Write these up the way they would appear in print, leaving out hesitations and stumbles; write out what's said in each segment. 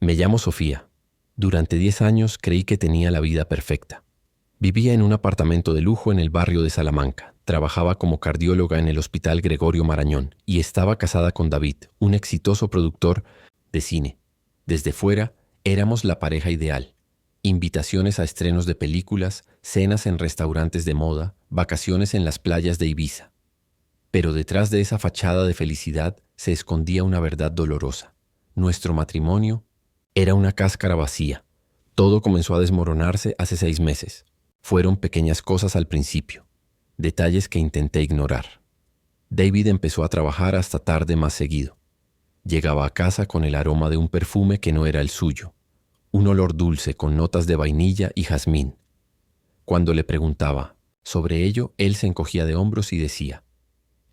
Me llamo Sofía. Durante 10 años creí que tenía la vida perfecta. Vivía en un apartamento de lujo en el barrio de Salamanca, trabajaba como cardióloga en el Hospital Gregorio Marañón y estaba casada con David, un exitoso productor de cine. Desde fuera, éramos la pareja ideal. Invitaciones a estrenos de películas, cenas en restaurantes de moda, vacaciones en las playas de Ibiza. Pero detrás de esa fachada de felicidad se escondía una verdad dolorosa. Nuestro matrimonio era una cáscara vacía. Todo comenzó a desmoronarse hace 6 meses. Fueron pequeñas cosas al principio, detalles que intenté ignorar. David empezó a trabajar hasta tarde más seguido. Llegaba a casa con el aroma de un perfume que no era el suyo, un olor dulce con notas de vainilla y jazmín. Cuando le preguntaba sobre ello, él se encogía de hombros y decía: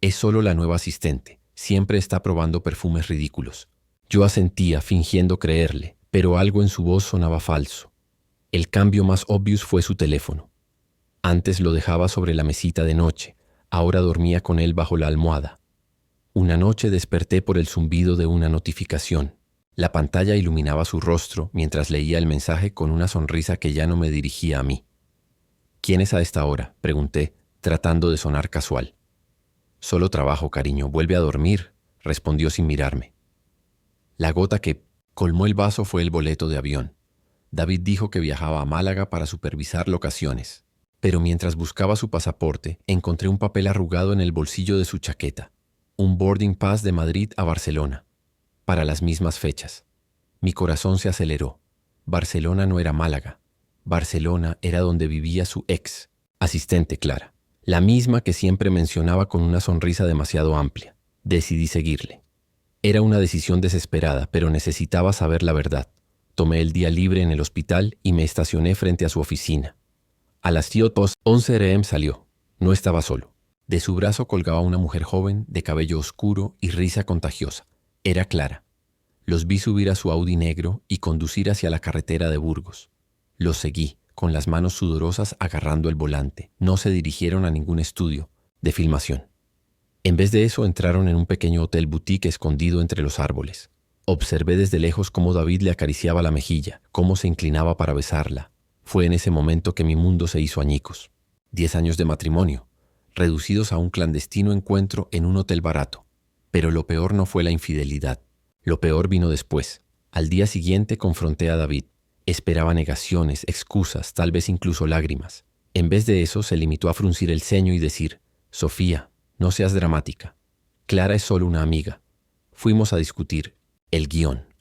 «Es solo la nueva asistente, siempre está probando perfumes ridículos». Yo asentía, fingiendo creerle, pero algo en su voz sonaba falso. El cambio más obvio fue su teléfono. Antes lo dejaba sobre la mesita de noche, ahora dormía con él bajo la almohada. Una noche desperté por el zumbido de una notificación. La pantalla iluminaba su rostro mientras leía el mensaje con una sonrisa que ya no me dirigía a mí. «¿Quién es a esta hora?», pregunté, tratando de sonar casual. «Solo trabajo, cariño, vuelve a dormir», respondió sin mirarme. La gota que colmó el vaso fue el boleto de avión. David dijo que viajaba a Málaga para supervisar locaciones. Pero mientras buscaba su pasaporte, encontré un papel arrugado en el bolsillo de su chaqueta. Un boarding pass de Madrid a Barcelona, para las mismas fechas. Mi corazón se aceleró. Barcelona no era Málaga. Barcelona era donde vivía su ex, asistente Clara, la misma que siempre mencionaba con una sonrisa demasiado amplia. Decidí seguirle. Era una decisión desesperada, pero necesitaba saber la verdad. Tomé el día libre en el hospital y me estacioné frente a su oficina. A las 11 a.m. salió. No estaba solo. De su brazo colgaba una mujer joven, de cabello oscuro y risa contagiosa. Era Clara. Los vi subir a su Audi negro y conducir hacia la carretera de Burgos. Los seguí, con las manos sudorosas agarrando el volante. No se dirigieron a ningún estudio de filmación. En vez de eso, entraron en un pequeño hotel boutique escondido entre los árboles. Observé desde lejos cómo David le acariciaba la mejilla, cómo se inclinaba para besarla. Fue en ese momento que mi mundo se hizo añicos. 10 años de matrimonio, reducidos a un clandestino encuentro en un hotel barato. Pero lo peor no fue la infidelidad. Lo peor vino después. Al día siguiente confronté a David. Esperaba negaciones, excusas, tal vez incluso lágrimas. En vez de eso, se limitó a fruncir el ceño y decir: «Sofía, no seas dramática. Clara es solo una amiga». Fuimos a discutir el guión.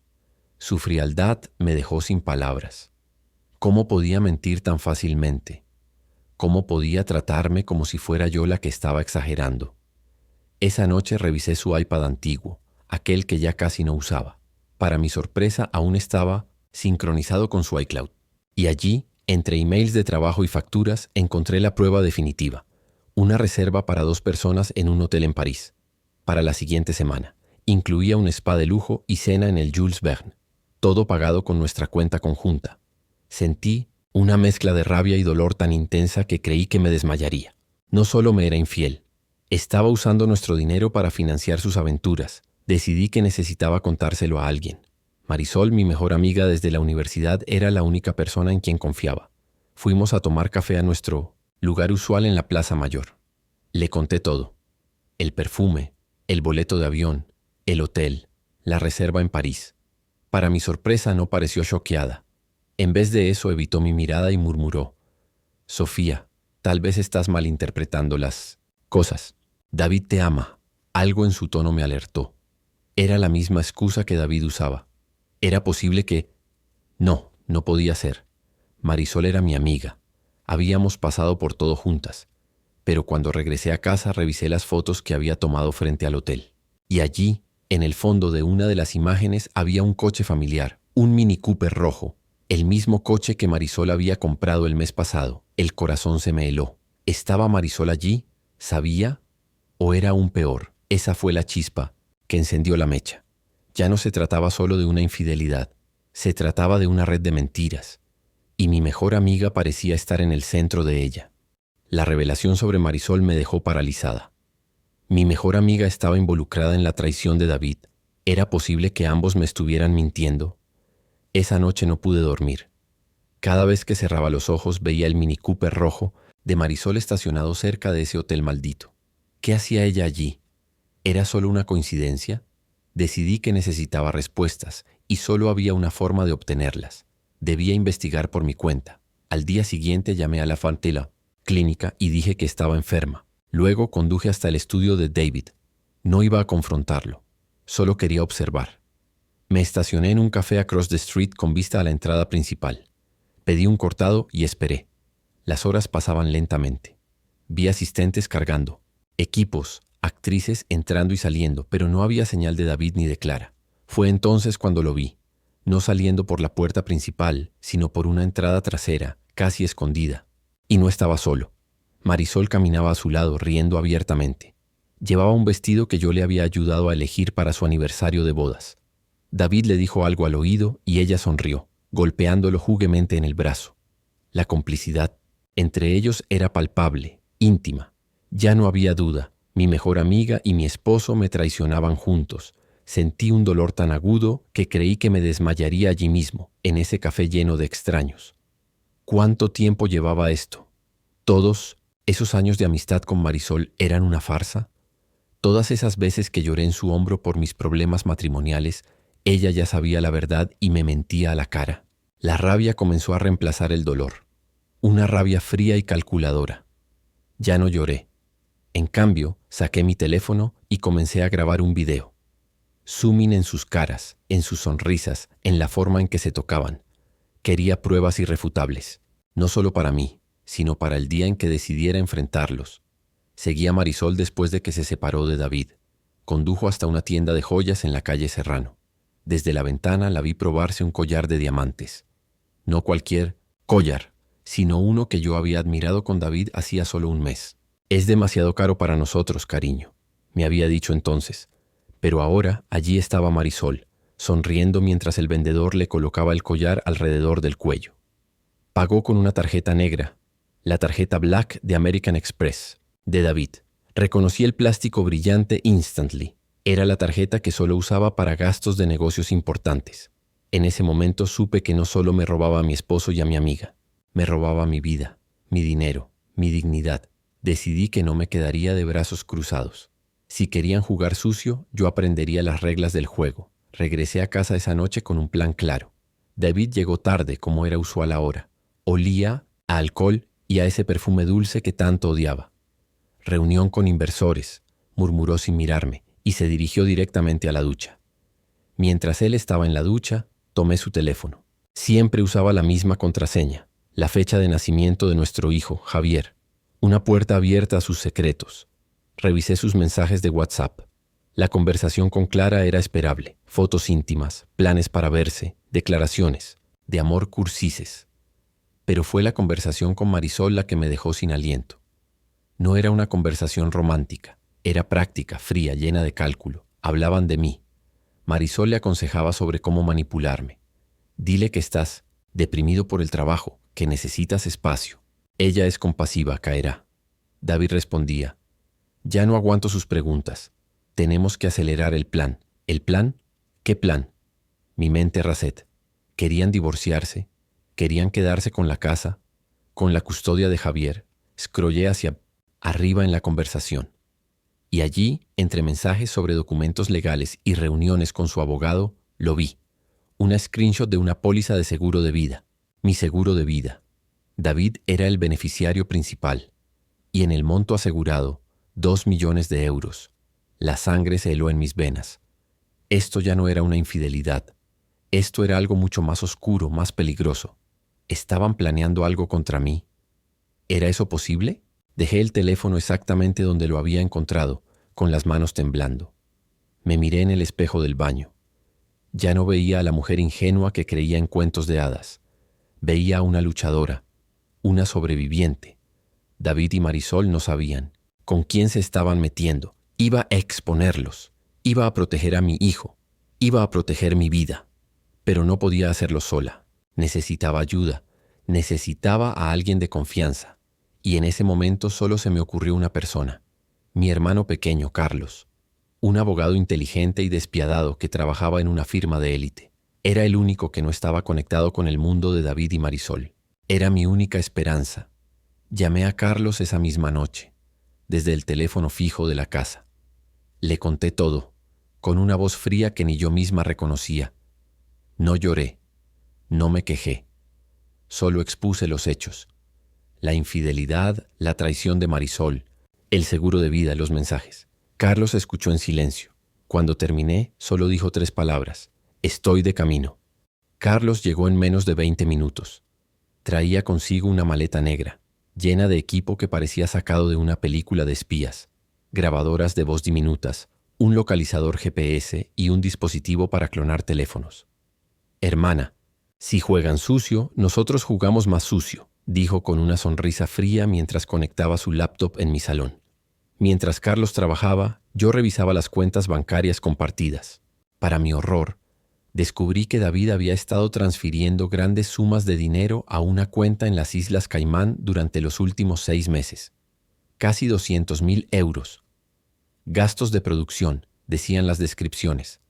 Su frialdad me dejó sin palabras. ¿Cómo podía mentir tan fácilmente? ¿Cómo podía tratarme como si fuera yo la que estaba exagerando? Esa noche revisé su iPad antiguo, aquel que ya casi no usaba. Para mi sorpresa, aún estaba sincronizado con su iCloud. Y allí, entre emails de trabajo y facturas, encontré la prueba definitiva. Una reserva para 2 personas en un hotel en París. Para la siguiente semana. Incluía un spa de lujo y cena en el Jules Verne. Todo pagado con nuestra cuenta conjunta. Sentí una mezcla de rabia y dolor tan intensa que creí que me desmayaría. No solo me era infiel. Estaba usando nuestro dinero para financiar sus aventuras. Decidí que necesitaba contárselo a alguien. Marisol, mi mejor amiga desde la universidad, era la única persona en quien confiaba. Fuimos a tomar café a nuestro lugar usual en la Plaza Mayor. Le conté todo. El perfume, el boleto de avión, el hotel, la reserva en París. Para mi sorpresa no pareció choqueada. En vez de eso evitó mi mirada y murmuró: «Sofía, tal vez estás malinterpretando las cosas. David te ama». Algo en su tono me alertó. Era la misma excusa que David usaba. Era posible que... No podía ser. Marisol era mi amiga. Habíamos pasado por todo juntas. Pero cuando regresé a casa revisé las fotos que había tomado frente al hotel. Y allí, en el fondo de una de las imágenes, había un coche familiar, un Mini Cooper rojo, el mismo coche que Marisol había comprado el mes pasado. El corazón se me heló. ¿Estaba Marisol allí? ¿Sabía? ¿O era aún peor? Esa fue la chispa que encendió la mecha. Ya no se trataba solo de una infidelidad, se trataba de una red de mentiras. Y mi mejor amiga parecía estar en el centro de ella. La revelación sobre Marisol me dejó paralizada. Mi mejor amiga estaba involucrada en la traición de David. ¿Era posible que ambos me estuvieran mintiendo? Esa noche no pude dormir. Cada vez que cerraba los ojos veía el Mini Cooper rojo de Marisol estacionado cerca de ese hotel maldito. ¿Qué hacía ella allí? ¿Era solo una coincidencia? Decidí que necesitaba respuestas y solo había una forma de obtenerlas. Debía investigar por mi cuenta. Al día siguiente llamé a la Fantela clínica y dije que estaba enferma. Luego conduje hasta el estudio de David. No iba a confrontarlo. Solo quería observar. Me estacioné en un café across the street con vista a la entrada principal. Pedí un cortado y esperé. Las horas pasaban lentamente. Vi asistentes cargando, equipos, actrices entrando y saliendo, pero no había señal de David ni de Clara. Fue entonces cuando lo vi, no saliendo por la puerta principal, sino por una entrada trasera, casi escondida. Y no estaba solo. Marisol caminaba a su lado, riendo abiertamente. Llevaba un vestido que yo le había ayudado a elegir para su aniversario de bodas. David le dijo algo al oído y ella sonrió, golpeándolo juguemente en el brazo. La complicidad entre ellos era palpable, íntima. Ya no había duda. Mi mejor amiga y mi esposo me traicionaban juntos. Sentí un dolor tan agudo que creí que me desmayaría allí mismo, en ese café lleno de extraños. ¿Cuánto tiempo llevaba esto? ¿Todos esos años de amistad con Marisol eran una farsa? Todas esas veces que lloré en su hombro por mis problemas matrimoniales, ella ya sabía la verdad y me mentía a la cara. La rabia comenzó a reemplazar el dolor. Una rabia fría y calculadora. Ya no lloré. En cambio, saqué mi teléfono y comencé a grabar un video. Zooming en sus caras, en sus sonrisas, en la forma en que se tocaban. Quería pruebas irrefutables, no solo para mí, sino para el día en que decidiera enfrentarlos. Seguí a Marisol después de que se separó de David. Condujo hasta una tienda de joyas en la calle Serrano. Desde la ventana la vi probarse un collar de diamantes. No cualquier collar, sino uno que yo había admirado con David hacía solo un mes. «Es demasiado caro para nosotros, cariño», me había dicho entonces. Pero ahora allí estaba Marisol, sonriendo mientras el vendedor le colocaba el collar alrededor del cuello. Pagó con una tarjeta negra, la tarjeta Black de American Express, de David. Reconocí el plástico brillante instantly. Era la tarjeta que solo usaba para gastos de negocios importantes. En ese momento supe que no solo me robaba a mi esposo y a mi amiga, me robaba mi vida, mi dinero, mi dignidad. Decidí que no me quedaría de brazos cruzados. Si querían jugar sucio, yo aprendería las reglas del juego. Regresé a casa esa noche con un plan claro. David llegó tarde, como era usual ahora. Olía a alcohol y a ese perfume dulce que tanto odiaba. Reunión con inversores, murmuró sin mirarme, y se dirigió directamente a la ducha. Mientras él estaba en la ducha, tomé su teléfono. Siempre usaba la misma contraseña, la fecha de nacimiento de nuestro hijo, Javier. Una puerta abierta a sus secretos. Revisé sus mensajes de WhatsApp. La conversación con Clara era esperable. Fotos íntimas, planes para verse, declaraciones, de amor cursices. Pero fue la conversación con Marisol la que me dejó sin aliento. No era una conversación romántica. Era práctica, fría, llena de cálculo. Hablaban de mí. Marisol le aconsejaba sobre cómo manipularme. Dile que estás deprimido por el trabajo, que necesitas espacio. Ella es compasiva, caerá. David respondía. Ya no aguanto sus preguntas. Tenemos que acelerar el plan. ¿El plan? ¿Qué plan? Mi mente racet. Querían divorciarse. Querían quedarse con la casa, con la custodia de Javier. Scrollé hacia arriba en la conversación. Y allí, entre mensajes sobre documentos legales y reuniones con su abogado, lo vi. Una screenshot de una póliza de seguro de vida. Mi seguro de vida. David era el beneficiario principal. Y en el monto asegurado, 2 millones de euros. La sangre se heló en mis venas. Esto ya no era una infidelidad. Esto era algo mucho más oscuro, más peligroso. ¿Estaban planeando algo contra mí? ¿Era eso posible? Dejé el teléfono exactamente donde lo había encontrado, con las manos temblando. Me miré en el espejo del baño. Ya no veía a la mujer ingenua que creía en cuentos de hadas. Veía a una luchadora, una sobreviviente. David y Marisol no sabían con quién se estaban metiendo. Iba a exponerlos. Iba a proteger a mi hijo. Iba a proteger mi vida. Pero no podía hacerlo sola. Necesitaba ayuda. Necesitaba a alguien de confianza. Y en ese momento solo se me ocurrió una persona. Mi hermano pequeño, Carlos. Un abogado inteligente y despiadado que trabajaba en una firma de élite. Era el único que no estaba conectado con el mundo de David y Marisol. Era mi única esperanza. Llamé a Carlos esa misma noche, desde el teléfono fijo de la casa. Le conté todo, con una voz fría que ni yo misma reconocía. No lloré, no me quejé, solo expuse los hechos. La infidelidad, la traición de Marisol, el seguro de vida, los mensajes. Carlos escuchó en silencio. Cuando terminé, solo dijo 3 palabras. Estoy de camino. Carlos llegó en menos de 20 minutos. Traía consigo una maleta negra, llena de equipo que parecía sacado de una película de espías, grabadoras de voz diminutas, un localizador GPS y un dispositivo para clonar teléfonos. Hermana, si juegan sucio, nosotros jugamos más sucio, dijo con una sonrisa fría mientras conectaba su laptop en mi salón. Mientras Carlos trabajaba, yo revisaba las cuentas bancarias compartidas. Para mi horror, descubrí que David había estado transfiriendo grandes sumas de dinero a una cuenta en las Islas Caimán durante los últimos 6 meses. Casi 200.000 euros. Gastos de producción, decían las descripciones.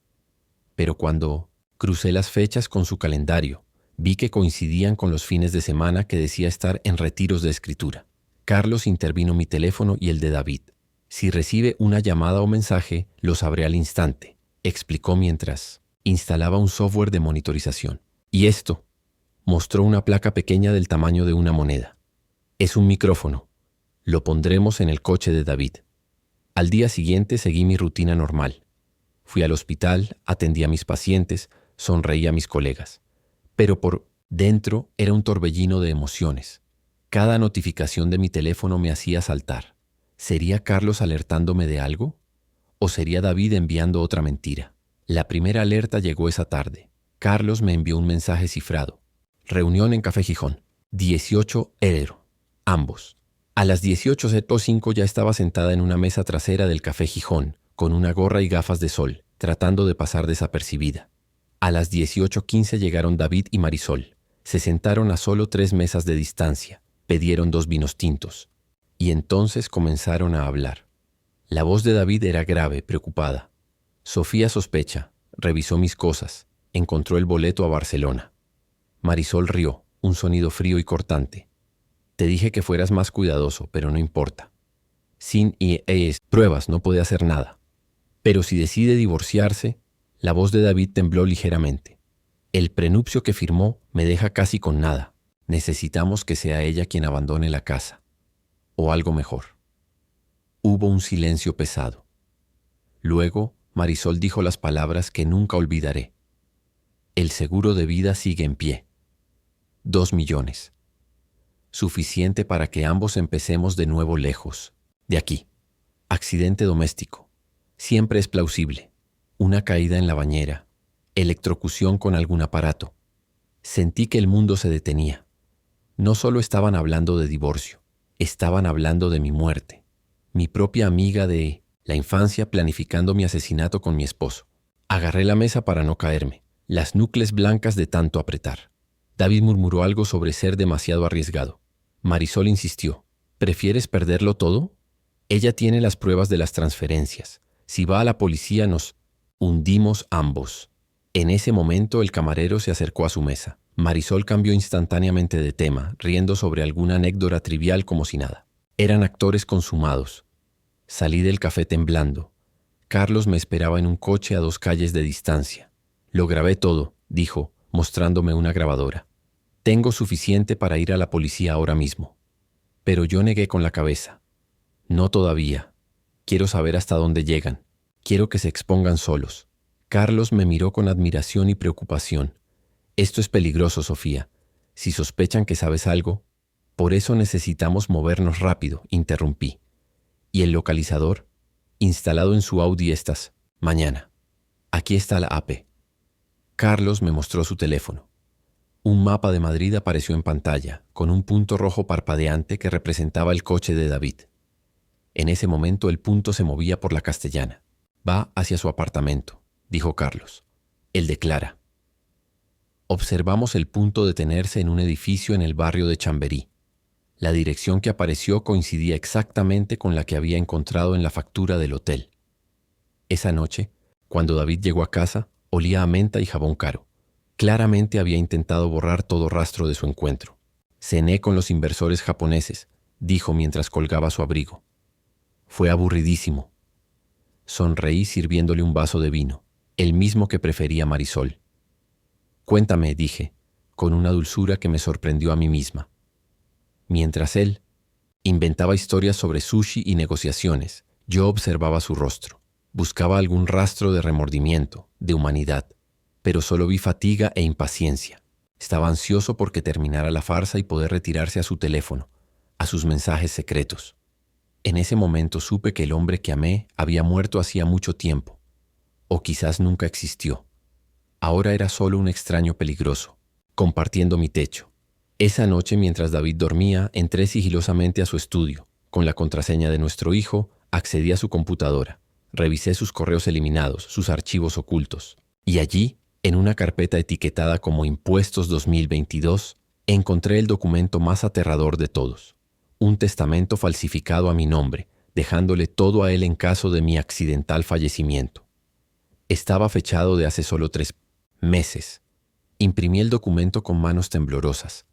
Pero cuando crucé las fechas con su calendario, vi que coincidían con los fines de semana que decía estar en retiros de escritura. Carlos intervino mi teléfono y el de David. Si recibe una llamada o mensaje, lo sabré al instante, explicó mientras instalaba un software de monitorización. Y esto, mostró una placa pequeña del tamaño de una moneda. Es un micrófono. Lo pondremos en el coche de David. Al día siguiente seguí mi rutina normal. Fui al hospital, atendí a mis pacientes, sonreí a mis colegas. Pero por dentro era un torbellino de emociones. Cada notificación de mi teléfono me hacía saltar. ¿Sería Carlos alertándome de algo? ¿O sería David enviando otra mentira? La primera alerta llegó esa tarde. Carlos me envió un mensaje cifrado. Reunión en Café Gijón. 18 enero. Ambos. A las 18:05 ya estaba sentada en una mesa trasera del Café Gijón, con una gorra y gafas de sol, tratando de pasar desapercibida. A las 18:15 llegaron David y Marisol. Se sentaron a solo 3 mesas de distancia. Pidieron 2 vinos tintos. Y entonces comenzaron a hablar. La voz de David era grave, preocupada. Sofía sospecha, revisó mis cosas, encontró el boleto a Barcelona. Marisol rió, un sonido frío y cortante. Te dije que fueras más cuidadoso, pero no importa. Sin pruebas no puede hacer nada. Pero si decide divorciarse, la voz de David tembló ligeramente. El prenupcio que firmó me deja casi con nada. Necesitamos que sea ella quien abandone la casa. O algo mejor. Hubo un silencio pesado. Luego, Marisol dijo las palabras que nunca olvidaré. El seguro de vida sigue en pie. 2 millones. Suficiente para que ambos empecemos de nuevo lejos. De aquí. Accidente doméstico. Siempre es plausible. Una caída en la bañera. Electrocución con algún aparato. Sentí que el mundo se detenía. No solo estaban hablando de divorcio, estaban hablando de mi muerte. Mi propia amiga de la infancia planificando mi asesinato con mi esposo. Agarré la mesa para no caerme, las núcleas blancas de tanto apretar. David murmuró algo sobre ser demasiado arriesgado. Marisol insistió. ¿Prefieres perderlo todo? Ella tiene las pruebas de las transferencias. Si va a la policía nos hundimos ambos. En ese momento el camarero se acercó a su mesa. Marisol cambió instantáneamente de tema, riendo sobre alguna anécdota trivial como si nada. Eran actores consumados. Salí del café temblando. Carlos me esperaba en un coche a 2 calles de distancia. Lo grabé todo, dijo, mostrándome una grabadora. Tengo suficiente para ir a la policía ahora mismo. Pero yo negué con la cabeza. No todavía. Quiero saber hasta dónde llegan. Quiero que se expongan solos. Carlos me miró con admiración y preocupación. Esto es peligroso, Sofía. Si sospechan que sabes algo, por eso necesitamos movernos rápido, interrumpí. ¿Y el localizador? Instalado en su Audi mañana. Aquí está la AP. Carlos me mostró su teléfono. Un mapa de Madrid apareció en pantalla, con un punto rojo parpadeante que representaba el coche de David. En ese momento el punto se movía por la Castellana. Va hacia su apartamento, dijo Carlos. Él declara. Observamos el punto detenerse en un edificio en el barrio de Chamberí. La dirección que apareció coincidía exactamente con la que había encontrado en la factura del hotel. Esa noche, cuando David llegó a casa, olía a menta y jabón caro. Claramente había intentado borrar todo rastro de su encuentro. Cené con los inversores japoneses, dijo mientras colgaba su abrigo. Fue aburridísimo. Sonreí sirviéndole un vaso de vino, el mismo que prefería Marisol. Cuéntame, dije, con una dulzura que me sorprendió a mí misma. Mientras él inventaba historias sobre sushi y negociaciones, yo observaba su rostro. Buscaba algún rastro de remordimiento, de humanidad, pero solo vi fatiga e impaciencia. Estaba ansioso porque terminara la farsa y poder retirarse a su teléfono, a sus mensajes secretos. En ese momento supe que el hombre que amé había muerto hacía mucho tiempo, o quizás nunca existió. Ahora era solo un extraño peligroso, compartiendo mi techo. Esa noche, mientras David dormía, entré sigilosamente a su estudio. Con la contraseña de nuestro hijo, accedí a su computadora. Revisé sus correos eliminados, sus archivos ocultos. Y allí, en una carpeta etiquetada como Impuestos 2022, encontré el documento más aterrador de todos. Un testamento falsificado a mi nombre, dejándole todo a él en caso de mi accidental fallecimiento. Estaba fechado de hace solo 3 meses. Imprimí el documento con manos temblorosas.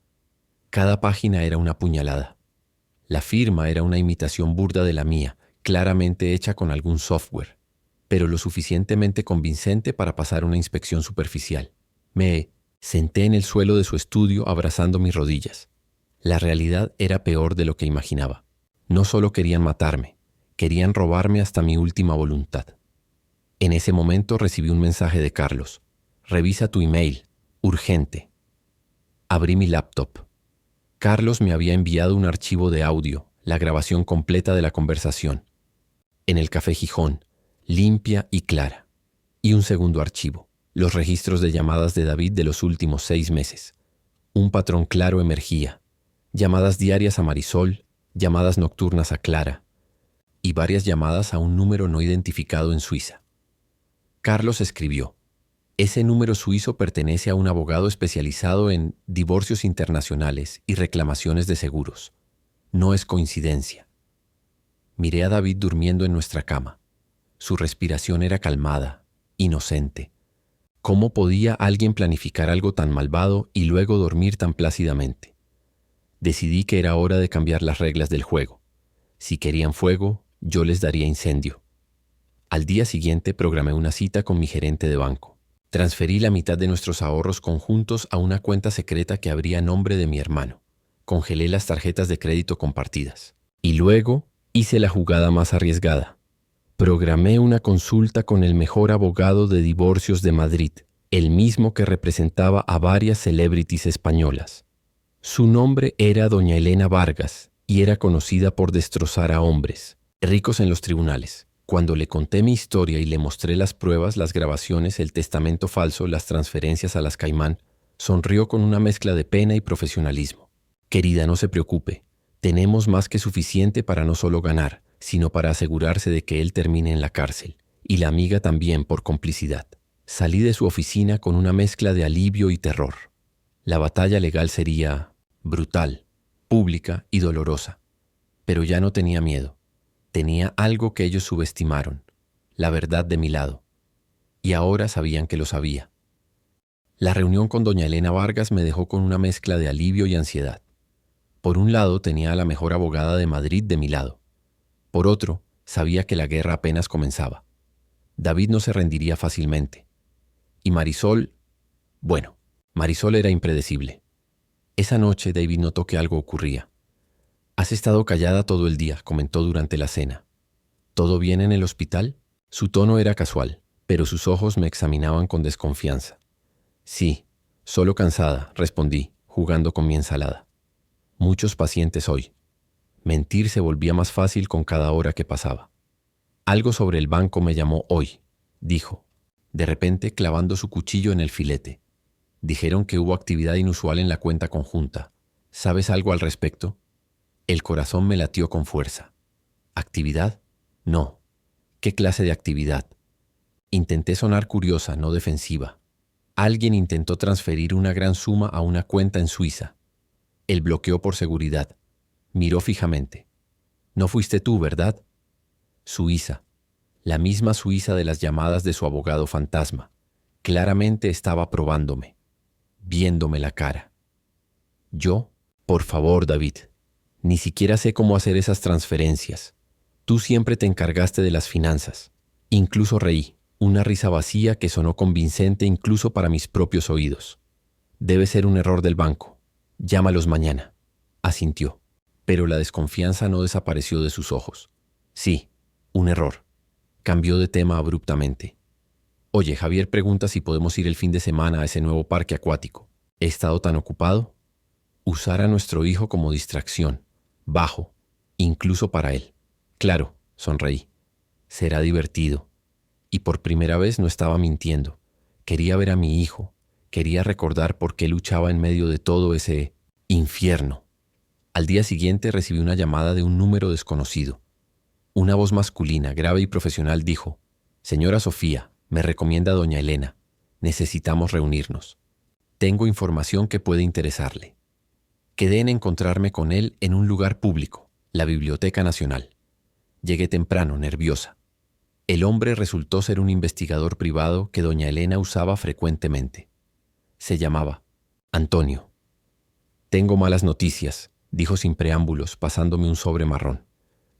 Cada página era una puñalada. La firma era una imitación burda de la mía, claramente hecha con algún software, pero lo suficientemente convincente para pasar una inspección superficial. Me senté en el suelo de su estudio abrazando mis rodillas. La realidad era peor de lo que imaginaba. No solo querían matarme, querían robarme hasta mi última voluntad. En ese momento recibí un mensaje de Carlos. Revisa tu email, urgente. Abrí mi laptop. Carlos me había enviado un archivo de audio, la grabación completa de la conversación. En el Café Gijón, limpia y clara. Y un segundo archivo, los registros de llamadas de David de los últimos 6 meses. Un patrón claro emergía. Llamadas diarias a Marisol, llamadas nocturnas a Clara, y varias llamadas a un número no identificado en Suiza. Carlos escribió: ese número suizo pertenece a un abogado especializado en divorcios internacionales y reclamaciones de seguros. No es coincidencia. Miré a David durmiendo en nuestra cama. Su respiración era calmada, inocente. ¿Cómo podía alguien planificar algo tan malvado y luego dormir tan plácidamente? Decidí que era hora de cambiar las reglas del juego. Si querían fuego, yo les daría incendio. Al día siguiente programé una cita con mi gerente de banco. Transferí la mitad de nuestros ahorros conjuntos a una cuenta secreta que abría a nombre de mi hermano. Congelé las tarjetas de crédito compartidas. Y luego hice la jugada más arriesgada. Programé una consulta con el mejor abogado de divorcios de Madrid, el mismo que representaba a varias celebrities españolas. Su nombre era doña Elena Vargas y era conocida por destrozar a hombres, ricos en los tribunales. Cuando le conté mi historia y le mostré las pruebas, las grabaciones, el testamento falso, las transferencias a las Caimán, sonrió con una mezcla de pena y profesionalismo. Querida, no se preocupe. Tenemos más que suficiente para no solo ganar, sino para asegurarse de que él termine en la cárcel. Y la amiga también por complicidad. Salí de su oficina con una mezcla de alivio y terror. La batalla legal sería brutal, pública y dolorosa. Pero ya no tenía miedo. Tenía algo que ellos subestimaron, la verdad de mi lado. Y ahora sabían que lo sabía. La reunión con doña Elena Vargas me dejó con una mezcla de alivio y ansiedad. Por un lado, tenía a la mejor abogada de Madrid de mi lado. Por otro, sabía que la guerra apenas comenzaba. David no se rendiría fácilmente. Y Marisol, bueno, Marisol era impredecible. Esa noche David notó que algo ocurría. «Has estado callada todo el día», comentó durante la cena. «¿Todo bien en el hospital?» Su tono era casual, pero sus ojos me examinaban con desconfianza. «Sí, solo cansada», respondí, jugando con mi ensalada. «Muchos pacientes hoy». Mentir se volvía más fácil con cada hora que pasaba. «Algo sobre el banco me llamó hoy», dijo, de repente clavando su cuchillo en el filete. «Dijeron que hubo actividad inusual en la cuenta conjunta. ¿Sabes algo al respecto?» El corazón me latió con fuerza. ¿Actividad? No. ¿Qué clase de actividad? Intenté sonar curiosa, no defensiva. Alguien intentó transferir una gran suma a una cuenta en Suiza. Él bloqueó por seguridad. Miró fijamente. «No fuiste tú, ¿verdad?» Suiza. La misma Suiza de las llamadas de su abogado fantasma. Claramente estaba probándome. viéndome la cara. Yo, por favor, David, ni siquiera sé cómo hacer esas transferencias. Tú siempre te encargaste de las finanzas. Incluso reí, una risa vacía que sonó convincente incluso para mis propios oídos. Debe ser un error del banco. Llámalos mañana. Asintió, pero la desconfianza no desapareció de sus ojos. Sí, un error. Cambió de tema abruptamente. Oye, Javier pregunta si podemos ir el fin de semana a ese nuevo parque acuático. He estado tan ocupado. Usar a nuestro hijo como distracción. Bajo, incluso para él. Claro, sonreí. Será divertido. Y por primera vez no estaba mintiendo. Quería ver a mi hijo. Quería recordar por qué luchaba en medio de todo ese infierno. Al día siguiente recibí una llamada de un número desconocido. Una voz masculina, grave y profesional dijo: «Señora Sofía, me recomienda doña Elena. Necesitamos reunirnos. Tengo información que puede interesarle». Quedé en encontrarme con él en un lugar público, la Biblioteca Nacional. Llegué temprano, nerviosa. El hombre resultó ser un investigador privado que doña Elena usaba frecuentemente. Se llamaba Antonio. «Tengo malas noticias», dijo sin preámbulos, pasándome un sobre marrón.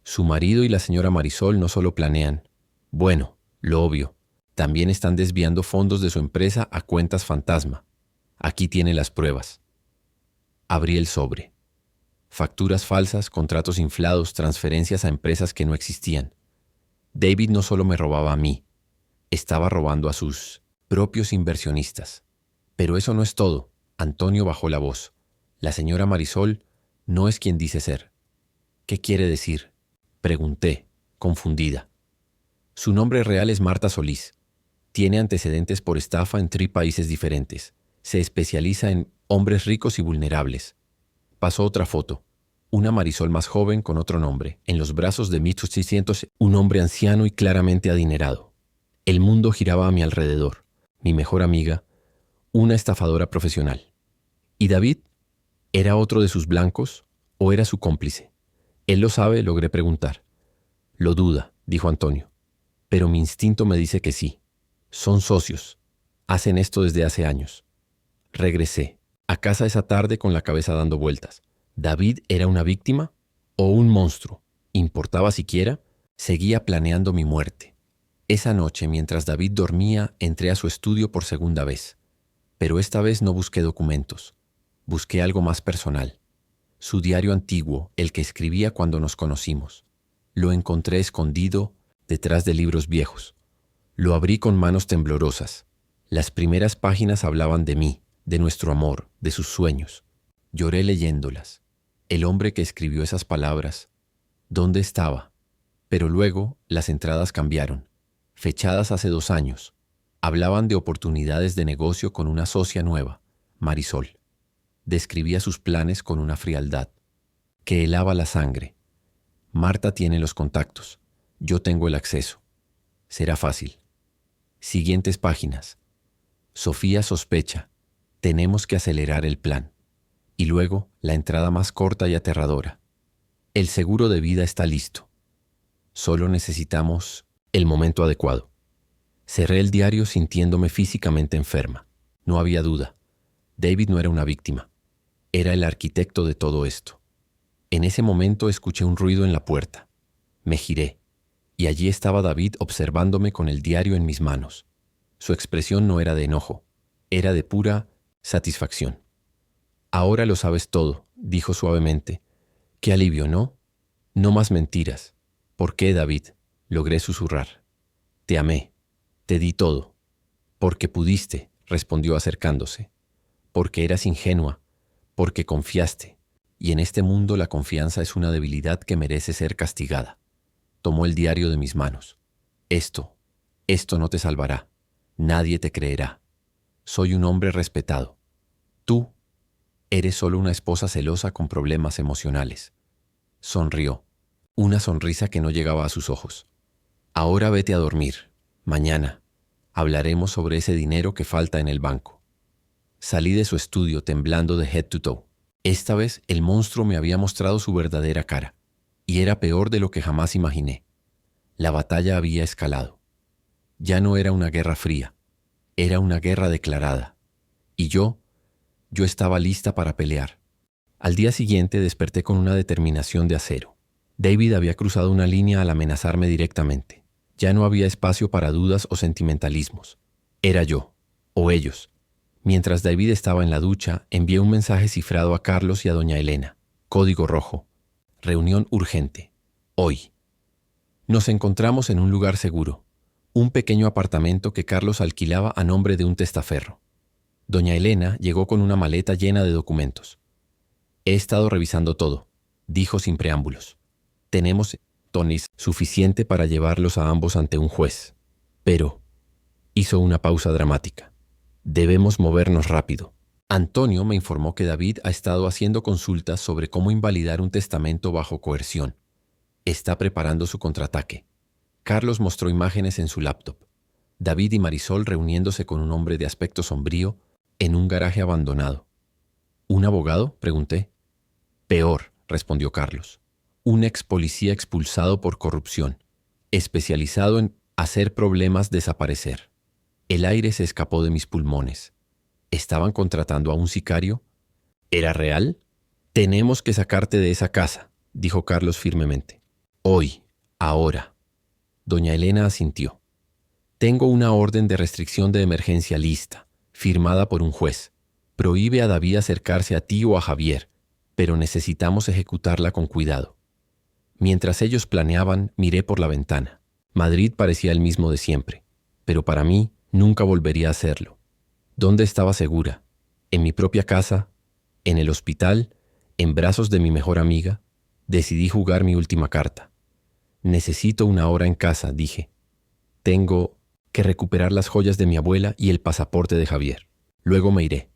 «Su marido y la señora Marisol no solo planean, bueno, lo obvio, también están desviando fondos de su empresa a cuentas fantasma. Aquí tiene las pruebas». Abrí el sobre. Facturas falsas, contratos inflados, transferencias a empresas que no existían. David no solo me robaba a mí, estaba robando a sus propios inversionistas. Pero eso no es todo. Antonio bajó la voz. La señora Marisol no es quien dice ser. ¿Qué quiere decir?, pregunté, confundida. Su nombre real es Marta Solís. Tiene antecedentes por estafa en 3 países diferentes. Se especializa en hombres ricos y vulnerables. Pasó otra foto. Una Marisol más joven con otro nombre, en los brazos de 1800, un hombre anciano y claramente adinerado. El mundo giraba a mi alrededor. Mi mejor amiga, una estafadora profesional. ¿Y David? ¿Era otro de sus blancos o era su cómplice? ¿Él lo sabe?, logré preguntar. Lo duda, dijo Antonio. Pero mi instinto me dice que sí. Son socios. Hacen esto desde hace años. Regresé a casa esa tarde con la cabeza dando vueltas. ¿David era una víctima o un monstruo? ¿Importaba siquiera? Seguía planeando mi muerte. Esa noche, mientras David dormía, entré a su estudio por segunda vez. Pero esta vez no busqué documentos. Busqué algo más personal. Su diario antiguo, el que escribía cuando nos conocimos. Lo encontré escondido detrás de libros viejos. Lo abrí con manos temblorosas. Las primeras páginas hablaban de mí, de nuestro amor, de sus sueños. Lloré leyéndolas. El hombre que escribió esas palabras, ¿dónde estaba? Pero luego las entradas cambiaron. Fechadas hace 2 años. Hablaban de oportunidades de negocio con una socia nueva, Marisol. Describía sus planes con una frialdad que helaba la sangre. Marta tiene los contactos. Yo tengo el acceso. Será fácil. Siguientes páginas. Sofía sospecha. Tenemos que acelerar el plan. Y luego, la entrada más corta y aterradora. El seguro de vida está listo. Solo necesitamos el momento adecuado. Cerré el diario sintiéndome físicamente enferma. No había duda. David no era una víctima. Era el arquitecto de todo esto. En ese momento escuché un ruido en la puerta. Me giré, y allí estaba David observándome con el diario en mis manos. Su expresión no era de enojo, era de pura satisfacción. «Ahora lo sabes todo», dijo suavemente. «Qué alivio, ¿no? No más mentiras». «¿Por qué, David?», logré susurrar. «Te amé, te di todo». «Porque pudiste», respondió acercándose. «Porque eras ingenua, porque confiaste, y en este mundo la confianza es una debilidad que merece ser castigada». Tomó el diario de mis manos. Esto no te salvará. Nadie te creerá. Soy un hombre respetado. Tú eres solo una esposa celosa con problemas emocionales. Sonrió, una sonrisa que no llegaba a sus ojos. Ahora vete a dormir. Mañana hablaremos sobre ese dinero que falta en el banco. Salí de su estudio temblando de head to toe. Esta vez el monstruo me había mostrado su verdadera cara, y era peor de lo que jamás imaginé. La batalla había escalado. Ya no era una guerra fría, era una guerra declarada. Y yo Yo estaba lista para pelear. Al día siguiente desperté con una determinación de acero. David había cruzado una línea al amenazarme directamente. Ya no había espacio para dudas o sentimentalismos. Era yo, o ellos. Mientras David estaba en la ducha, envié un mensaje cifrado a Carlos y a doña Elena. Código rojo. Reunión urgente. Hoy. Nos encontramos en un lugar seguro. Un pequeño apartamento que Carlos alquilaba a nombre de un testaferro. Doña Elena llegó con una maleta llena de documentos. He estado revisando todo, dijo sin preámbulos. Tenemos tonis suficiente para llevarlos a ambos ante un juez. Pero, hizo una pausa dramática. Debemos movernos rápido. Antonio me informó que David ha estado haciendo consultas sobre cómo invalidar un testamento bajo coerción. Está preparando su contraataque. Carlos mostró imágenes en su laptop. David y Marisol reuniéndose con un hombre de aspecto sombrío en un garaje abandonado. ¿Un abogado?, pregunté. Peor, respondió Carlos. Un ex policía expulsado por corrupción, especializado en hacer problemas desaparecer. El aire se escapó de mis pulmones. ¿Estaban contratando a un sicario? ¿Era real? Tenemos que sacarte de esa casa, dijo Carlos firmemente. Hoy, ahora. Doña Elena asintió. Tengo una orden de restricción de emergencia lista, firmada por un juez. Prohíbe a David acercarse a ti o a Javier, pero necesitamos ejecutarla con cuidado. Mientras ellos planeaban, miré por la ventana. Madrid parecía el mismo de siempre, pero para mí nunca volvería a hacerlo. ¿Dónde estaba segura? ¿En mi propia casa? ¿En el hospital? ¿En brazos de mi mejor amiga? Decidí jugar mi última carta. Necesito una hora en casa, dije. Tengo que recuperar las joyas de mi abuela y el pasaporte de Javier. Luego me iré.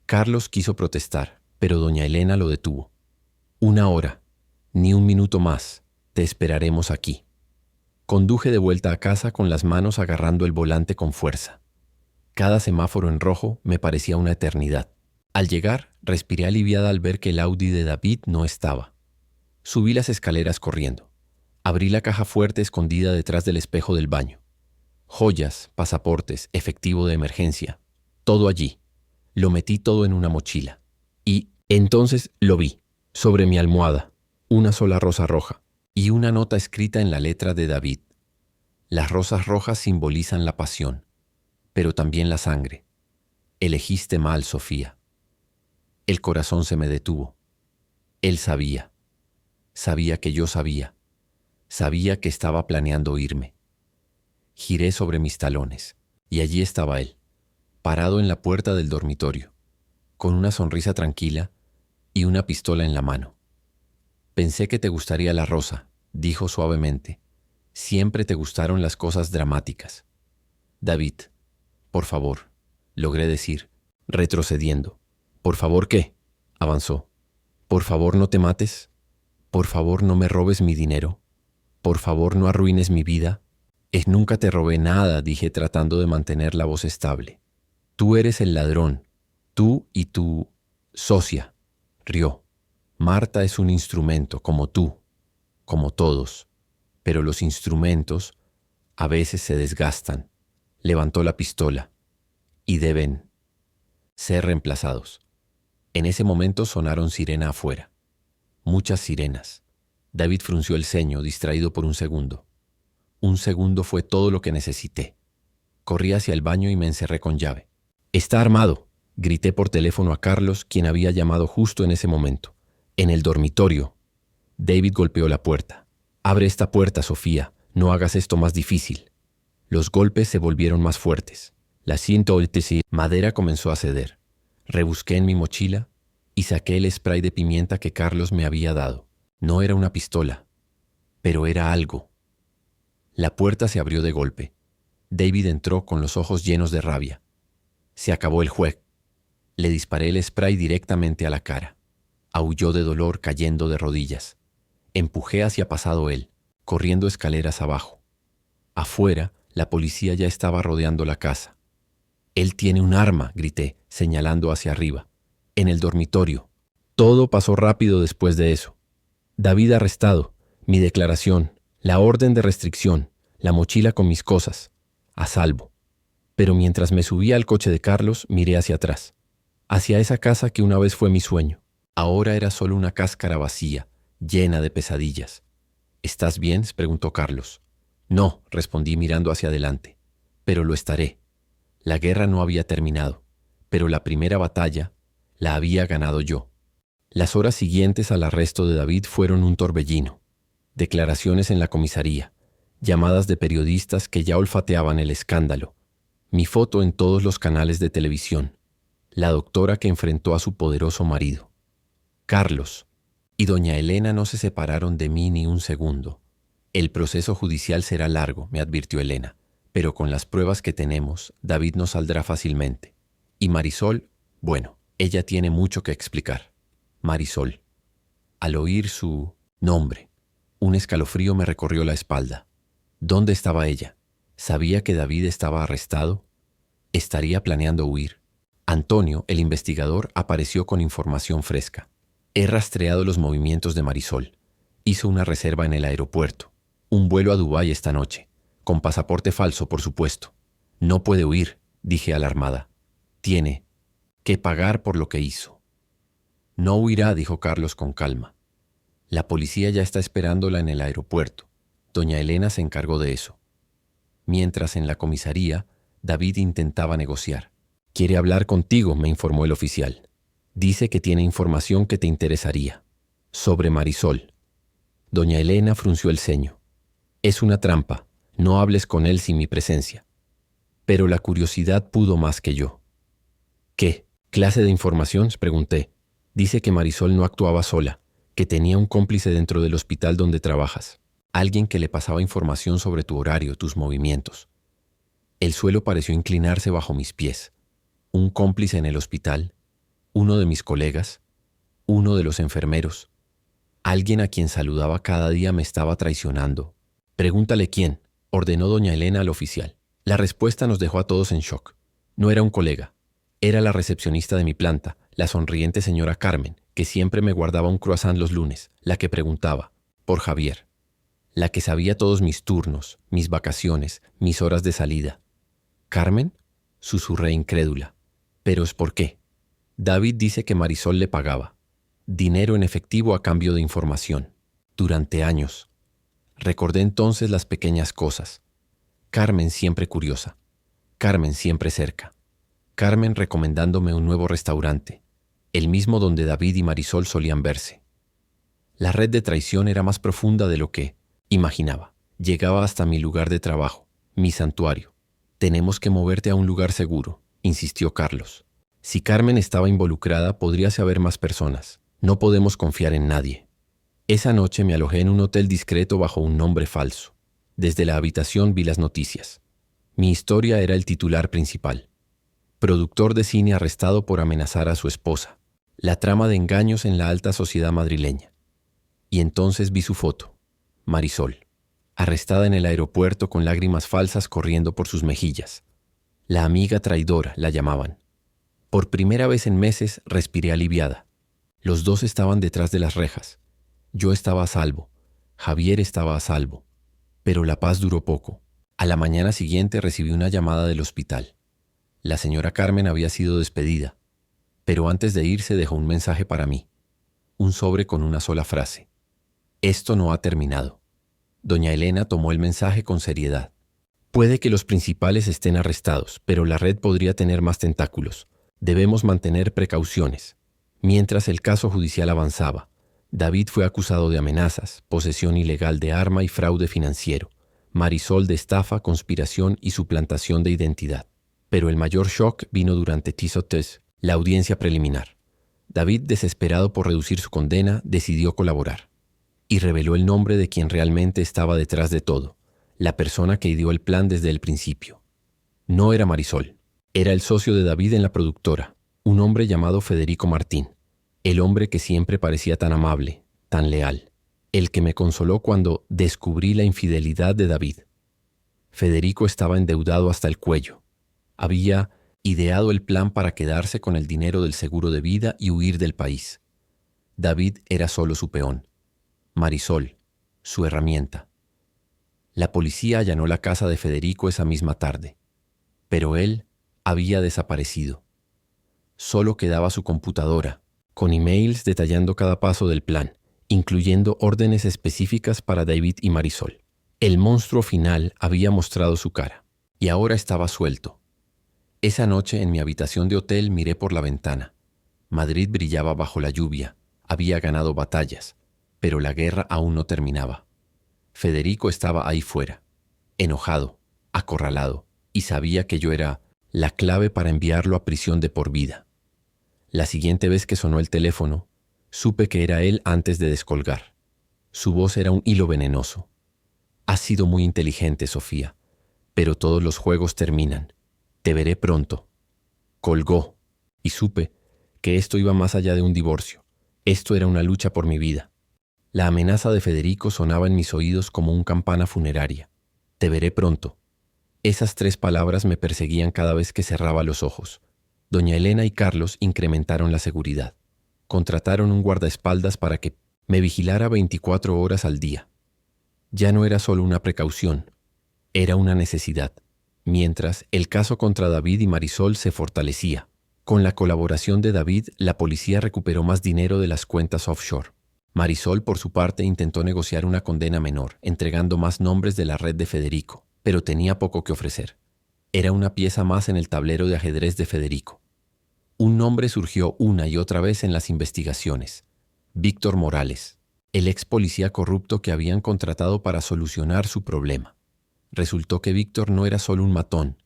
Carlos quiso protestar, pero doña Elena lo detuvo. Una hora, ni un minuto más, te esperaremos aquí. Conduje de vuelta a casa con las manos agarrando el volante con fuerza. Cada semáforo en rojo me parecía una eternidad. Al llegar, respiré aliviada al ver que el Audi de David no estaba. Subí las escaleras corriendo. Abrí la caja fuerte escondida detrás del espejo del baño. Joyas, pasaportes, efectivo de emergencia, todo allí. Lo metí todo en una mochila. Y entonces lo vi, sobre mi almohada, una sola rosa roja y una nota escrita en la letra de David. Las rosas rojas simbolizan la pasión, pero también la sangre. Elegiste mal, Sofía. El corazón se me detuvo. Él sabía. Sabía que yo sabía. Sabía que estaba planeando irme. Giré sobre mis talones, y allí estaba él, parado en la puerta del dormitorio, con una sonrisa tranquila y una pistola en la mano. Pensé que te gustaría la rosa, dijo suavemente. Siempre te gustaron las cosas dramáticas. David, por favor, logré decir, retrocediendo. ¿Por favor qué?, avanzó. ¿Por favor no te mates? ¿Por favor no me robes mi dinero? ¿Por favor no arruines mi vida? Nunca te robé nada, dije tratando de mantener la voz estable. Tú eres el ladrón, tú y tu socia, rió. Marta es un instrumento, como tú, como todos, pero los instrumentos a veces se desgastan. Levantó la pistola y deben ser reemplazados. En ese momento sonaron sirena afuera. Muchas sirenas. David frunció el ceño, distraído por un segundo. Un segundo fue todo lo que necesité. Corrí hacia el baño y me encerré con llave. «¡Está armado!», grité por teléfono a Carlos, quien había llamado justo en ese momento. «En el dormitorio». David golpeó la puerta. «Abre esta puerta, Sofía. No hagas esto más difícil». Los golpes se volvieron más fuertes. La cinta madera comenzó a ceder. Rebusqué en mi mochila y saqué el spray de pimienta que Carlos me había dado. No era una pistola, pero era algo. La puerta se abrió de golpe. David entró con los ojos llenos de rabia. Se acabó el juego. Le disparé el spray directamente a la cara. Aulló de dolor cayendo de rodillas. Empujé hacia pasado él, corriendo escaleras abajo. Afuera, la policía ya estaba rodeando la casa. «Él tiene un arma», grité, señalando hacia arriba. «En el dormitorio». Todo pasó rápido después de eso. David arrestado, mi declaración, la orden de restricción, la mochila con mis cosas, a salvo. Pero mientras me subía al coche de Carlos, miré hacia atrás. hacia esa casa que una vez fue mi sueño. Ahora era solo una cáscara vacía, llena de pesadillas. ¿Estás bien?, preguntó Carlos. No, respondí mirando hacia adelante. Pero lo estaré. La guerra no había terminado, pero la primera batalla la había ganado yo. Las horas siguientes al arresto de David fueron un torbellino. Declaraciones en la comisaría, llamadas de periodistas que ya olfateaban el escándalo, mi foto en todos los canales de televisión, la doctora que enfrentó a su poderoso marido. Carlos y doña Elena no se separaron de mí ni un segundo. El proceso judicial será largo, me advirtió Elena, pero con las pruebas que tenemos, David no saldrá fácilmente. Y Marisol, bueno, ella tiene mucho que explicar. Marisol. Al oír su nombre, un escalofrío me recorrió la espalda. ¿Dónde estaba ella? ¿Sabía que David estaba arrestado? ¿Estaría planeando huir? Antonio, el investigador, apareció con información fresca. He rastreado los movimientos de Marisol. Hizo una reserva en el aeropuerto. Un vuelo a Dubái esta noche. Con pasaporte falso, por supuesto. No puede huir, dije alarmada. Tiene que pagar por lo que hizo. No huirá, dijo Carlos con calma. La policía ya está esperándola en el aeropuerto. Doña Elena se encargó de eso. Mientras en la comisaría, David intentaba negociar. «Quiere hablar contigo», me informó el oficial. «Dice que tiene información que te interesaría. Sobre Marisol». Doña Elena frunció el ceño. «Es una trampa. No hables con él sin mi presencia». Pero la curiosidad pudo más que yo. «¿Qué clase de información?», pregunté. «Dice que Marisol no actuaba sola, que tenía un cómplice dentro del hospital donde trabajas. Alguien que le pasaba información sobre tu horario, tus movimientos». El suelo pareció inclinarse bajo mis pies. Un cómplice en el hospital, uno de mis colegas, uno de los enfermeros. Alguien a quien saludaba cada día me estaba traicionando. «Pregúntale quién», ordenó doña Elena al oficial. La respuesta nos dejó a todos en shock. No era un colega. Era la recepcionista de mi planta, la sonriente señora Carmen, que siempre me guardaba un croissant los lunes, la que preguntaba por Javier. La que sabía todos mis turnos, mis vacaciones, mis horas de salida. «¿Carmen?», susurré incrédula. «¿Pero es por qué?». David dice que Marisol le pagaba. Dinero en efectivo a cambio de información. Durante años. Recordé entonces las pequeñas cosas. Carmen siempre curiosa. Carmen siempre cerca. Carmen recomendándome un nuevo restaurante, el mismo donde David y Marisol solían verse. La red de traición era más profunda de lo que imaginaba. Llegaba hasta mi lugar de trabajo, mi santuario. «Tenemos que moverte a un lugar seguro», insistió Carlos. «Si Carmen estaba involucrada, podríase haber más personas. No podemos confiar en nadie». Esa noche me alojé en un hotel discreto bajo un nombre falso. Desde la habitación vi las noticias. Mi historia era el titular principal. Productor de cine arrestado por amenazar a su esposa. La trama de engaños en la alta sociedad madrileña. Y entonces vi su foto. Marisol. Arrestada en el aeropuerto con lágrimas falsas corriendo por sus mejillas. La amiga traidora, la llamaban. Por primera vez en meses respiré aliviada. Los dos estaban detrás de las rejas. Yo estaba a salvo. Javier estaba a salvo. Pero la paz duró poco. A la mañana siguiente recibí una llamada del hospital. La señora Carmen había sido despedida, pero antes de irse dejó un mensaje para mí. Un sobre con una sola frase. «Esto no ha terminado». Doña Elena tomó el mensaje con seriedad. «Puede que los principales estén arrestados, pero la red podría tener más tentáculos. Debemos mantener precauciones». Mientras el caso judicial avanzaba, David fue acusado de amenazas, posesión ilegal de arma y fraude financiero. Marisol de estafa, conspiración y suplantación de identidad. Pero el mayor shock vino durante Tisotes, la audiencia preliminar. David, desesperado por reducir su condena, decidió colaborar. Y reveló el nombre de quien realmente estaba detrás de todo, la persona que ideó el plan desde el principio. No era Marisol, era el socio de David en la productora, un hombre llamado Federico Martín, el hombre que siempre parecía tan amable, tan leal, el que me consoló cuando descubrí la infidelidad de David. Federico estaba endeudado hasta el cuello. Había ideado el plan para quedarse con el dinero del seguro de vida y huir del país. David era solo su peón. Marisol, su herramienta. La policía allanó la casa de Federico esa misma tarde, pero él había desaparecido. Solo quedaba su computadora, con emails detallando cada paso del plan, incluyendo órdenes específicas para David y Marisol. El monstruo final había mostrado su cara, y ahora estaba suelto. Esa noche en mi habitación de hotel miré por la ventana. Madrid brillaba bajo la lluvia, había ganado batallas, pero la guerra aún no terminaba. Federico estaba ahí fuera, enojado, acorralado, y sabía que yo era la clave para enviarlo a prisión de por vida. La siguiente vez que sonó el teléfono, supe que era él antes de descolgar. Su voz era un hilo venenoso. Has sido muy inteligente, Sofía, pero todos los juegos terminan. Te veré pronto. Colgó, y supe que esto iba más allá de un divorcio. Esto era una lucha por mi vida. La amenaza de Federico sonaba en mis oídos como una campana funeraria. Te veré pronto. Esas 3 palabras me perseguían cada vez que cerraba los ojos. Doña Elena y Carlos incrementaron la seguridad. Contrataron un guardaespaldas para que me vigilara 24 horas al día. Ya no era solo una precaución, era una necesidad. Mientras, el caso contra David y Marisol se fortalecía. Con la colaboración de David, la policía recuperó más dinero de las cuentas offshore. Marisol, por su parte, intentó negociar una condena menor, entregando más nombres de la red de Federico, pero tenía poco que ofrecer. Era una pieza más en el tablero de ajedrez de Federico. Un nombre surgió una y otra vez en las investigaciones: Víctor Morales, el ex policía corrupto que habían contratado para solucionar su problema. Resultó que Víctor no era solo un matón,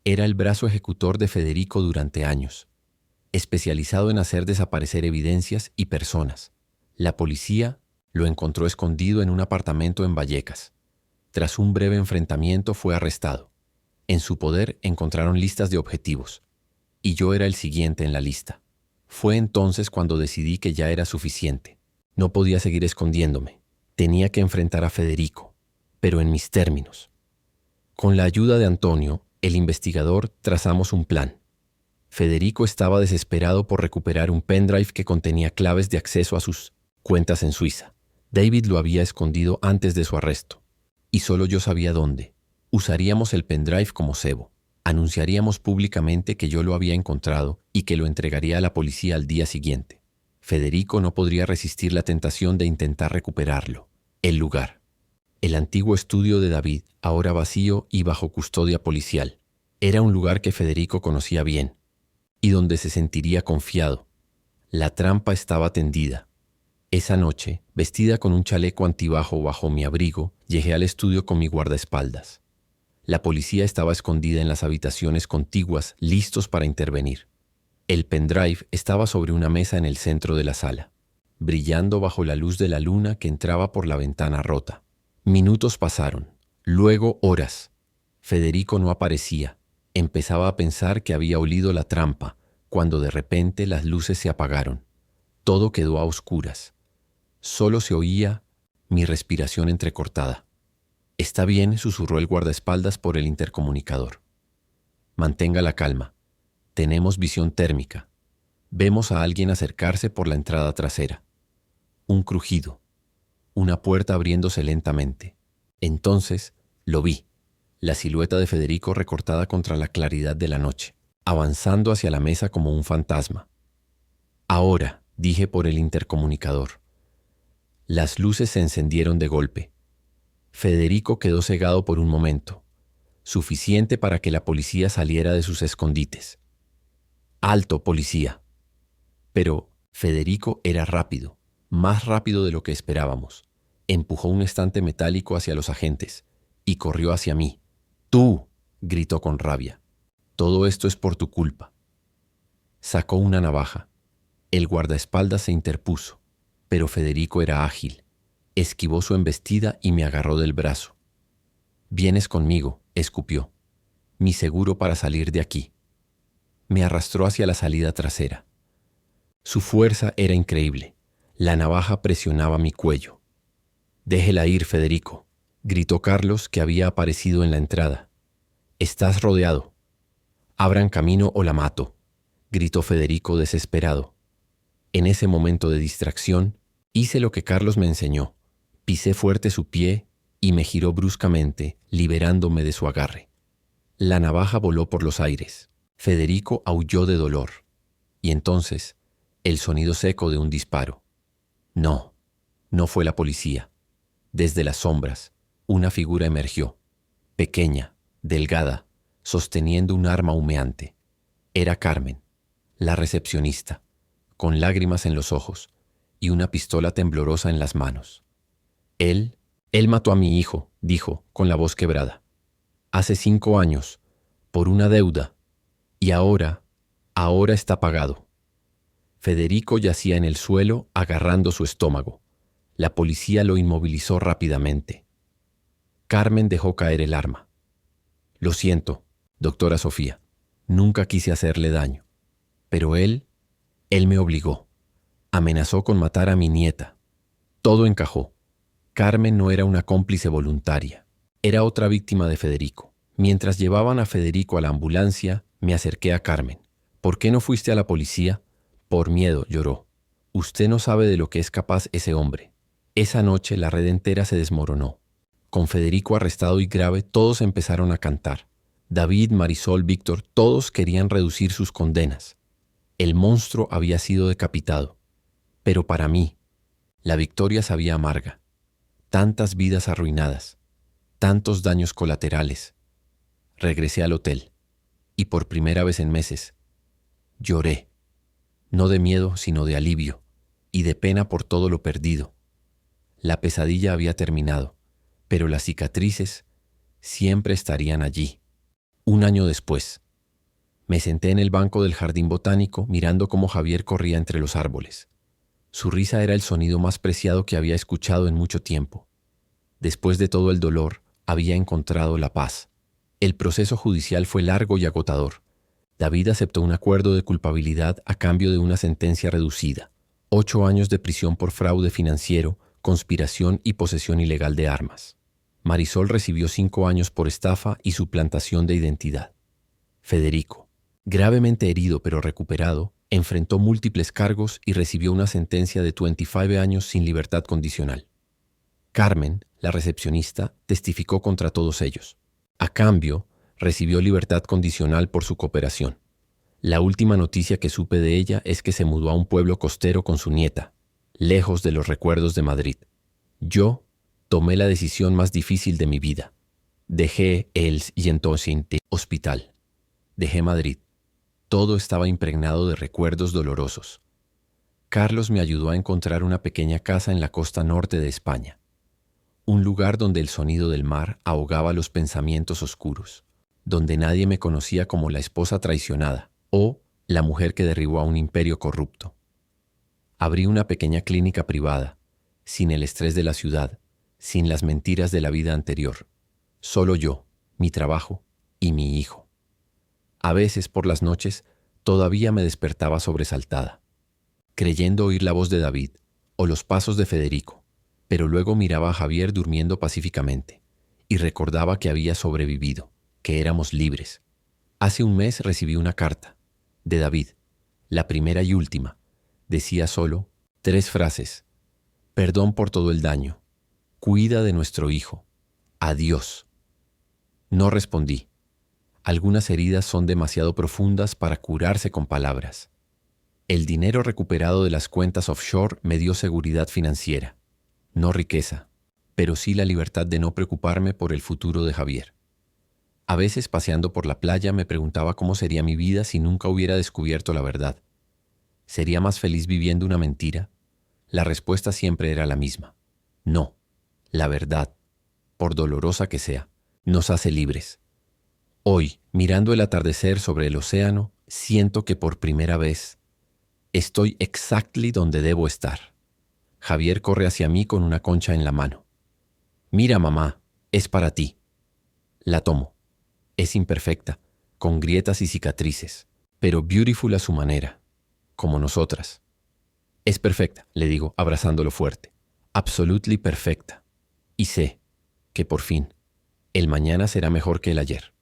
era el brazo ejecutor de Federico durante años, especializado en hacer desaparecer evidencias y personas. La policía lo encontró escondido en un apartamento en Vallecas. Tras un breve enfrentamiento fue arrestado. En su poder encontraron listas de objetivos, y yo era el siguiente en la lista. Fue entonces cuando decidí que ya era suficiente. No podía seguir escondiéndome. Tenía que enfrentar a Federico, pero en mis términos. Con la ayuda de Antonio, el investigador, trazamos un plan. Federico estaba desesperado por recuperar un pendrive que contenía claves de acceso a sus cuentas en Suiza. David lo había escondido antes de su arresto, y solo yo sabía dónde. Usaríamos el pendrive como cebo. Anunciaríamos públicamente que yo lo había encontrado y que lo entregaría a la policía al día siguiente. Federico no podría resistir la tentación de intentar recuperarlo. El lugar. El antiguo estudio de David, ahora vacío y bajo custodia policial. Era un lugar que Federico conocía bien y donde se sentiría confiado. La trampa estaba tendida. Esa noche, vestida con un chaleco antibajo bajo mi abrigo, llegué al estudio con mi guardaespaldas. La policía estaba escondida en las habitaciones contiguas, listos para intervenir. El pendrive estaba sobre una mesa en el centro de la sala, brillando bajo la luz de la luna que entraba por la ventana rota. Minutos pasaron, luego horas. Federico no aparecía. Empezaba a pensar que había olido la trampa, cuando de repente las luces se apagaron. Todo quedó a oscuras. Solo se oía mi respiración entrecortada. «Está bien», susurró el guardaespaldas por el intercomunicador. «Mantenga la calma. Tenemos visión térmica. Vemos a alguien acercarse por la entrada trasera». Un crujido. Una puerta abriéndose lentamente. Entonces lo vi. La silueta de Federico recortada contra la claridad de la noche, avanzando hacia la mesa como un fantasma. «Ahora», dije por el intercomunicador. Las luces se encendieron de golpe. Federico quedó cegado por un momento, suficiente para que la policía saliera de sus escondites. «Alto, policía». Pero Federico era rápido, más rápido de lo que esperábamos. Empujó un estante metálico hacia los agentes y corrió hacia mí. «¡Tú!», gritó con rabia. «Todo esto es por tu culpa». Sacó una navaja. El guardaespaldas se interpuso, pero Federico era ágil. Esquivó su embestida y me agarró del brazo. «Vienes conmigo», escupió. «Mi seguro para salir de aquí». Me arrastró hacia la salida trasera. Su fuerza era increíble. La navaja presionaba mi cuello. «Déjela ir, Federico», gritó Carlos, que había aparecido en la entrada. «Estás rodeado». «Abran camino o la mato», gritó Federico desesperado. En ese momento de distracción, hice lo que Carlos me enseñó. Pisé fuerte su pie y me giró bruscamente, liberándome de su agarre. La navaja voló por los aires. Federico aulló de dolor. Y entonces, el sonido seco de un disparo. No, no fue la policía. Desde las sombras, una figura emergió, pequeña, delgada, sosteniendo un arma humeante. Era Carmen, la recepcionista, con lágrimas en los ojos y una pistola temblorosa en las manos. Él mató a mi hijo, dijo, con la voz quebrada. Hace 5 años, por una deuda, y ahora está pagado. Federico yacía en el suelo agarrando su estómago. La policía lo inmovilizó rápidamente. Carmen dejó caer el arma. Lo siento, doctora Sofía. Nunca quise hacerle daño. Pero él me obligó. Amenazó con matar a mi nieta. Todo encajó. Carmen no era una cómplice voluntaria. Era otra víctima de Federico. Mientras llevaban a Federico a la ambulancia, me acerqué a Carmen. ¿Por qué no fuiste a la policía? Por miedo, lloró. Usted no sabe de lo que es capaz ese hombre. Esa noche la red entera se desmoronó. Con Federico arrestado y grave, todos empezaron a cantar. David, Marisol, Víctor, todos querían reducir sus condenas. El monstruo había sido decapitado. Pero para mí, la victoria sabía amarga. Tantas vidas arruinadas, tantos daños colaterales. Regresé al hotel y por primera vez en meses lloré, no de miedo sino de alivio y de pena por todo lo perdido. La pesadilla había terminado, pero las cicatrices siempre estarían allí. 1 año después, me senté en el banco del jardín botánico mirando cómo Javier corría entre los árboles. Su risa era el sonido más preciado que había escuchado en mucho tiempo. Después de todo el dolor, había encontrado la paz. El proceso judicial fue largo y agotador. David aceptó un acuerdo de culpabilidad a cambio de una sentencia reducida. 8 años de prisión por fraude financiero, conspiración y posesión ilegal de armas. Marisol recibió 5 años por estafa y suplantación de identidad. Federico, gravemente herido pero recuperado, enfrentó múltiples cargos y recibió una sentencia de 25 años sin libertad condicional. Carmen, la recepcionista, testificó contra todos ellos. A cambio, recibió libertad condicional por su cooperación. La última noticia que supe de ella es que se mudó a un pueblo costero con su nieta, lejos de los recuerdos de Madrid. Yo tomé la decisión más difícil de mi vida. Dejé el hospital. Dejé Madrid. Todo estaba impregnado de recuerdos dolorosos. Carlos me ayudó a encontrar una pequeña casa en la costa norte de España. Un lugar donde el sonido del mar ahogaba los pensamientos oscuros, donde nadie me conocía como la esposa traicionada o la mujer que derribó a un imperio corrupto. Abrí una pequeña clínica privada, sin el estrés de la ciudad, sin las mentiras de la vida anterior. Solo yo, mi trabajo y mi hijo. A veces, por las noches, todavía me despertaba sobresaltada, creyendo oír la voz de David o los pasos de Federico, pero luego miraba a Javier durmiendo pacíficamente y recordaba que había sobrevivido, que éramos libres. Hace un mes recibí una carta de David, la primera y última. Decía solo 3 frases. Perdón por todo el daño. Cuida de nuestro hijo. Adiós. No respondí. Algunas heridas son demasiado profundas para curarse con palabras. El dinero recuperado de las cuentas offshore me dio seguridad financiera. No riqueza, pero sí la libertad de no preocuparme por el futuro de Javier. A veces, paseando por la playa, me preguntaba cómo sería mi vida si nunca hubiera descubierto la verdad. ¿Sería más feliz viviendo una mentira? La respuesta siempre era la misma. No. La verdad, por dolorosa que sea, nos hace libres. Hoy, mirando el atardecer sobre el océano, siento que por primera vez estoy exactly donde debo estar. Javier corre hacia mí con una concha en la mano. Mira, mamá, es para ti. La tomo. Es imperfecta, con grietas y cicatrices, pero beautiful a su manera, como nosotras. Es perfecta, le digo, abrazándolo fuerte. Absolutely perfecta. Y sé que por fin, el mañana será mejor que el ayer.